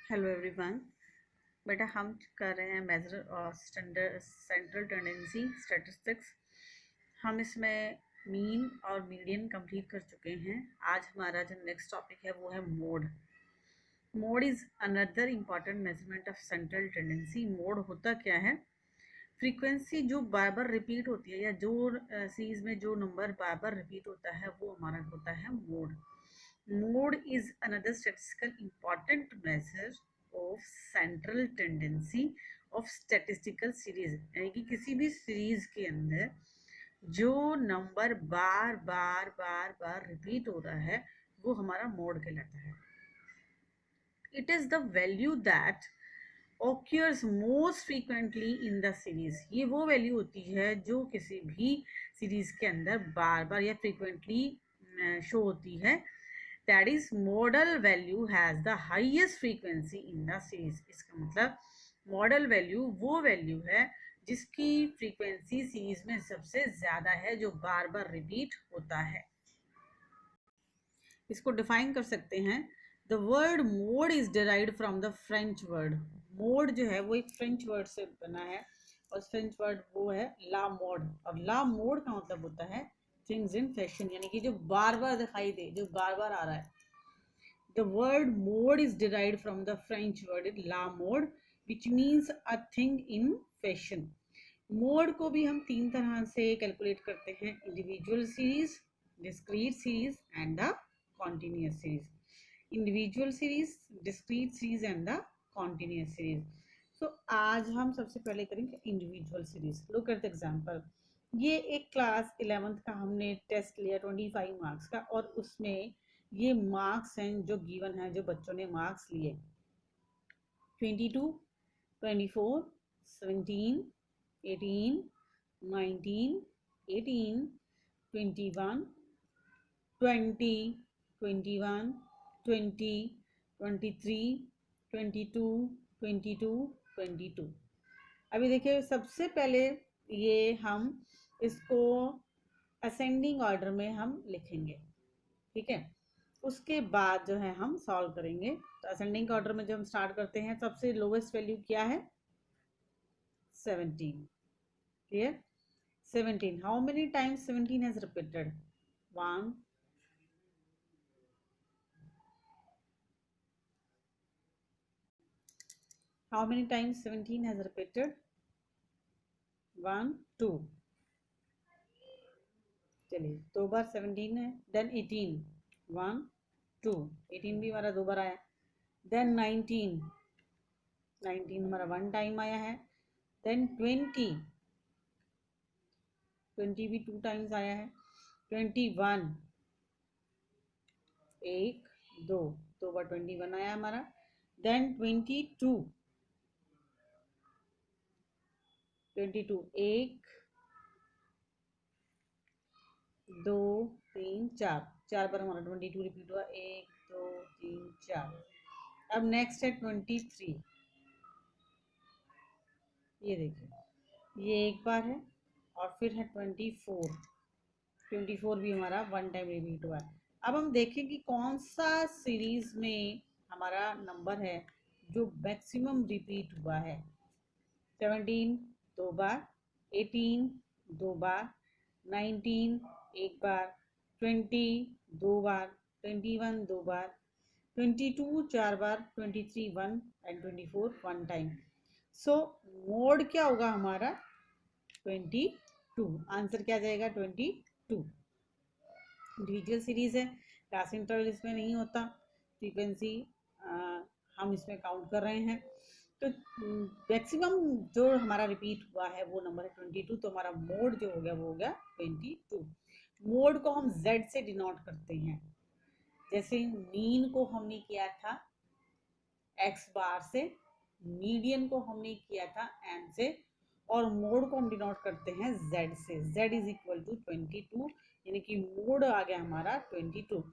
Hello everyone. बेटा हम कर रहे हैं मेजर और स्टैंडर्ड सेंट्रल टेंडेंसी स्टैटिस्टिक्स। हम इसमें मीन और मीडियन कंप्लीट कर चुके हैं। आज हमारा जो नेक्स्ट टॉपिक है वो है mode. Mode is another important measurement of central tendency. Mode होता क्या है? फ्रीक्वेंसी जो बार बार रिपीट होती है या जो सीरीज में जो नंबर बार बार रिपीट होता है वो हमारा होता है mode. Mode is another statistical important measure of central tendency of statistical series, यानी कि किसी भी सीरीज के अंदर जो नंबर बार बार बार बार रिपीट हो रहा है वो हमारा मोड कहलाता है। It is the value that occurs most frequently in the series। ये वो वैल्यू होती है जो किसी भी सीरीज के अंदर बार बार या फ्रीक्वेंटली शो होती है। That is model value has the highest frequency in the series. इसका मतलब मॉडल वैल्यू वो वैल्यू है जिसकी फ्रीक्वेंसी सीरीज में सबसे ज्यादा है, जो बार बार रिपीट होता है। इसको डिफाइन कर सकते हैं। The word mode is derived from the French word. Mode जो है वो एक फ्रेंच वर्ड से बना है और फ्रेंच वर्ड वो है ला मोड। और ला मोड का मतलब होता है थिंग्स इन फैशन, यानी कि जो बार बार दिखाई दे, जो बार बार आ रहा है। The word mode is derived from the French word la mode which means a thing in fashion. Mode को भी हम तीन तरह से कैलकुलेट करते हैं: individual series, discrete series and the continuous series। individual series, discrete series and the continuous series। so आज हम सबसे पहले करेंगे individual series. look at the example। ये एक क्लास 11th का हमने टेस्ट लिया 25 मार्क्स का, और उसमें ये मार्क्स हैं जो गिवन है, जो बच्चों ने मार्क्स लिए 22, 24, 17, 18, 19, 18, 21, 20, 21, 20, 23, 22, 22, 22। अभी देखिए सबसे पहले ये हम इसको असेंडिंग ऑर्डर में हम लिखेंगे, ठीक है। उसके बाद जो है हम सॉल्व करेंगे। तो असेंडिंग ऑर्डर में जब हम स्टार्ट करते हैं, सबसे लोवेस्ट वैल्यू क्या है? 17। Clear? 17। How many times 17 has repeated? 1। How many times 17 has repeated? 1, 2। चलिए 2 बार 17 है। देन 18, 1, 2। 18 भी हमारा 2 बार आया। देन 19, 19 हमारा 1 टाइम आया है। देन 20, 20 भी 2 टाइम्स आया है। 21, 1, 2, 2 बार 21 आया हमारा। देन 22, 22, 1, 2, 3, 4, 4 बार हमारा 22 रिपीट हुआ। 1, 2, 3, 4। अब नेक्स्ट है 23। ये देखिए ये एक बार है, और फिर है 24। 24 भी हमारा 1 टाइम रिपीट हुआ है। अब हम देखें कि कौन सा सीरीज में हमारा नंबर है जो मैक्सिमम रिपीट हुआ है। 17 2 बार, 18 2 बार, 19 एक बार, 20 2 बार, 21 2 बार, 22 4 बार, 23 1 एंड 24 1 टाइम। सो मोड क्या होगा हमारा? 22। आंसर क्या जाएगा? 22। इंडिविजुअल सीरीज है, क्लास इंटरवल इसमें नहीं होता, फ्रीक्वेंसी हम इसमें काउंट कर रहे हैं। तो मैक्सिमम जो हमारा रिपीट हुआ है वो नंबर है 22। तो हमारा मोड जो हो गया वो हो गया 22। मोड को हम z से डिनोट करते हैं। जैसे मीन को हमने किया था x बार से, मीडियन को हमने किया था m से, और मोड को हम डिनोट करते हैं z से। z इज इक्वल टू 22, यानी कि मोड आ गया हमारा 22।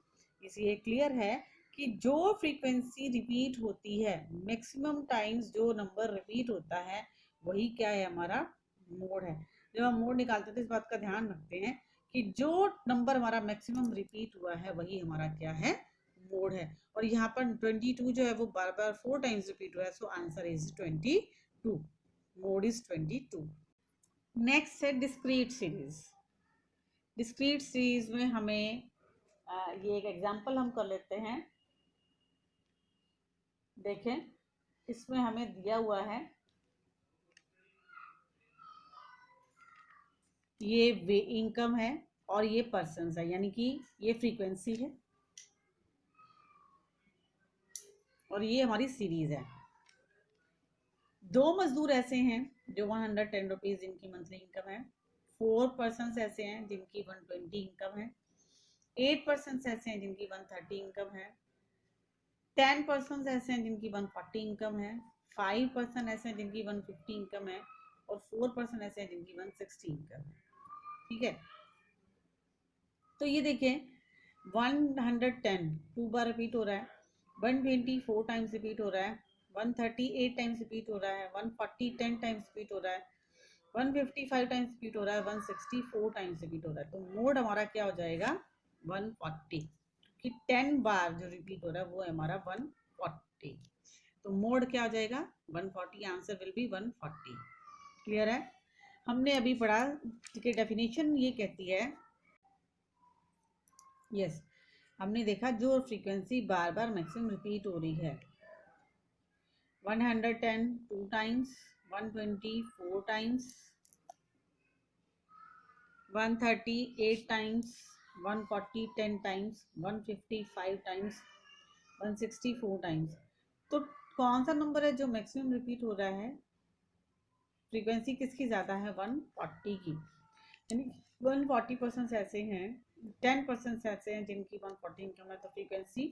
इसलिए क्लियर है कि जो फ्रीक्वेंसी रिपीट होती है, मैक्सिमम टाइम्स जो नंबर रिपीट होता है, वही क्या है? हमारा मोड है। जब हम मोड निकालते हैं तो इस बात का ध्यान रखते हैं कि जो नंबर हमारा मैक्सिमम रिपीट हुआ है वही हमारा क्या है? मोड है, और यहाँ पर 22 जो है वो बार बार 4 टाइम्स रिपीट हुआ है, so answer is 22, mode is 22। Next है डिस्क्रीट सीरीज। डिस्क्रीट सीरीज में हमें ये एक एग्जांपल हम कर लेते हैं। देखें, इसमें हमें दिया हुआ है ये वे इनकम है और ये पर्सन्स है, यानी कि ये फ्रीक्वेंसी है और ये हमारी सीरीज है। दो मजदूर ऐसे हैं जो 110 रुपीज जिनकी मंथली इनकम है, 4 पर्सन ऐसे हैं जिनकी 120 इनकम है, 8 पर्सन ऐसे हैं जिनकी 130 इनकम है, 10 पर्सन ऐसे हैं जिनकी 140 इनकम है, 5 पर्सन ऐसे हैं जिनकी 150 इनकम है, और 4 पर्सन ऐसे हैं जिनकी 160 इनकम है। ठीक है, तो ये देखें 110 2 बार रिपीट हो रहा है, 120 4 टाइम्स रिपीट हो रहा है, 130 8 टाइम्स रिपीट हो रहा है, 140 10 टाइम्स रिपीट हो रहा है, 155 टाइम्स रिपीट हो रहा है, 160 4 टाइम्स रिपीट हो रहा है। तो मोड हमारा क्या हो जाएगा 140, कि 10 बार जो रिपीट हो रहा है वो है हमारा 140, तो मोड क्या हो जाएगा 140, आंसर विल बी 140। क्लियर है? हमने अभी पढ़ा कि डेफिनेशन ये कहती है, यस हमने देखा जो फ्रीक्वेंसी बार बार मैक्सिमम रिपीट हो रही है, 110 2 times, 120 4 times, 130 8 times, 140 10 times, 150 5 times, 160 4 times. तो कौन सा नंबर है जो मैक्सिमम रिपीट हो रहा है? फ्रीक्वेंसी किसकी ज़्यादा है? 140 की, यानी 140% ऐसे हैं, 10% ऐसे हैं जिनकी 140 इनकम है, तो फ्रीक्वेंसी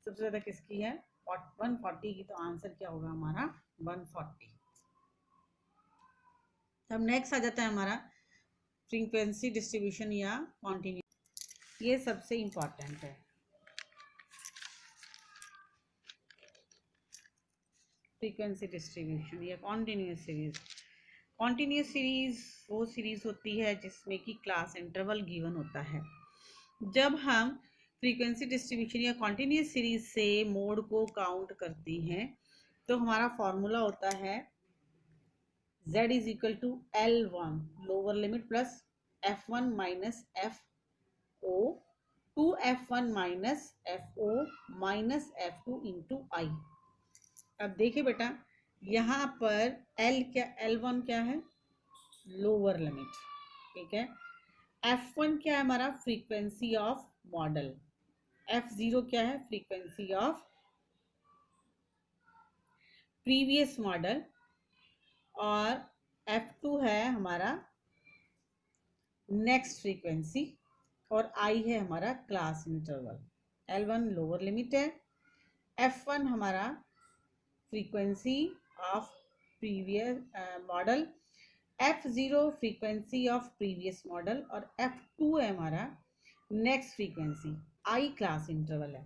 सबसे ज़्यादा किसकी है? 140 की। तो आंसर क्या होगा हमारा 140। अब नेक्स्ट आ जाता है हमारा फ्रीक्वेंसी डिस्ट्रीब्यूशन या कॉन्टिन्यूस। ये सबसे इंपॉर्टेंट है। फ्रीक्वेंसी डिस्ट्रीब्यूशन या कॉन्टिन्यूस सीरीज। कॉन्टिन्यूस सीरीज वो सीरीज होती है जिसमें कि क्लास इंटरवल गिवन होता है। जब हम फ्रीक्वेंसी डिस्ट्रीब्यूशन या कॉन्टिन्यूस सीरीज से मोड को काउंट करते हैं तो हमारा फॉर्मूला होता है z is equal to L1 lower limit plus F1 minus FO 2F1 minus FO minus F2 into I। अब देखिए बेटा, यहाँ पर L1 क्या है? Lower limit. ठीक है, F1 क्या है हमारा? Frequency of model. F0 क्या है? Frequency of previous model. और F2 है हमारा नेक्स्ट फ्रीक्वेंसी, और I है हमारा class interval. L1 lower limit है, F1 हमारा frequency of previous model, F0 frequency of previous model, और F2 है हमारा next frequency. I class interval है।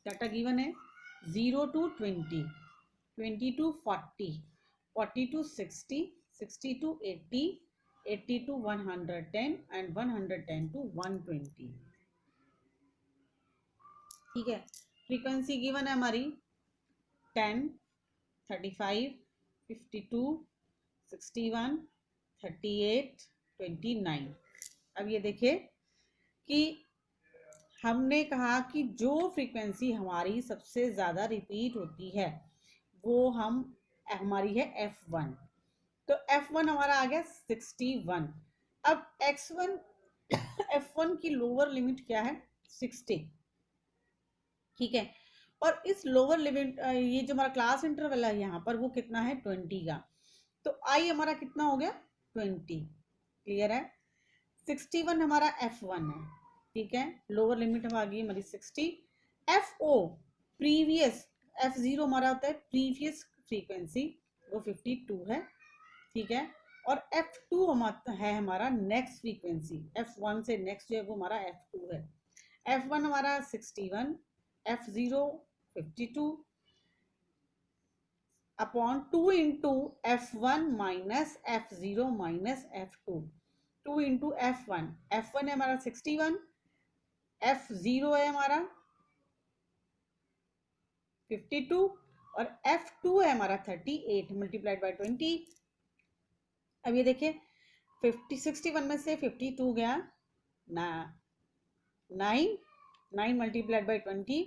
डाटा गिवन है 0 to 20, 20 to 40, 40 to 60, 60 to 80, 80 to 110 and 110 to 120। ठीक है, फ्रीक्वेंसी गिवन है हमारी 10, 35, 52, 61, 38, 29। अब ये देखिए कि हमने कहा कि जो फ्रीक्वेंसी हमारी सबसे ज़्यादा रिपीट होती है वो हमारी है F1। तो F1 हमारा आ गया 61। अब X1 F1 की लोअर लिमिट क्या है? 60। ठीक है, और इस लोअर लिमिट ये जो हमारा क्लास इंटरवल है यहाँ पर वो कितना है? 20 का। तो I हमारा कितना हो गया? 20। क्लियर है? 61 हमारा F1 है। ठीक है, लोअर लिमिट हम आ गई हमारी 60। FO प्रीवियस, F0 हमारा होता है प्रीवियस फ्रीक्वेंसी, वो 52 है। ठीक है, और F2 है हमारा नेक्स्ट फ्रीक्वेंसी। F1 से नेक्स्ट जो है वो हमारा F2 है। F1 हमारा 61, F0 52 upon 2 into F1 minus F0 minus F2, 2 into F1 है हमारा 61, F0 है हमारा 52 और F2 है हमारा 38 मल्टीप्लाइड बाय 20। अब ये देखिए 61 में से 52 गया ना 9 मल्टीप्लाइड बाय 20।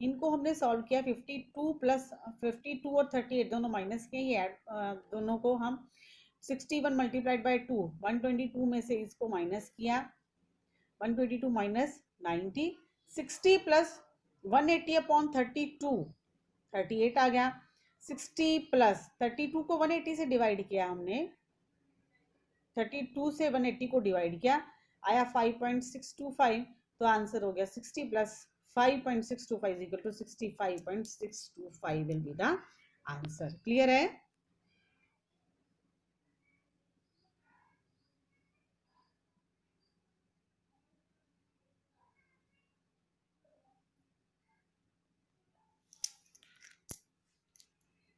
इनको हमने सॉल्व किया 52 प्लस 52 और 38 दोनों माइनस किए, ये दोनों को हम 61 मल्टीप्लाइड बाय 2 122 में से इसको माइनस किया 122 माइनस 90 60 प्लस 180 अपॉन 32 38 आ गया 60 प्लस 32 को 180 से डिवाइड किया हमने 32 से 180 को डिवाइड किया आया 5.625 तो आंसर हो गया 60 plus 5.625 equal to 65.625 will be the answer. Clear है?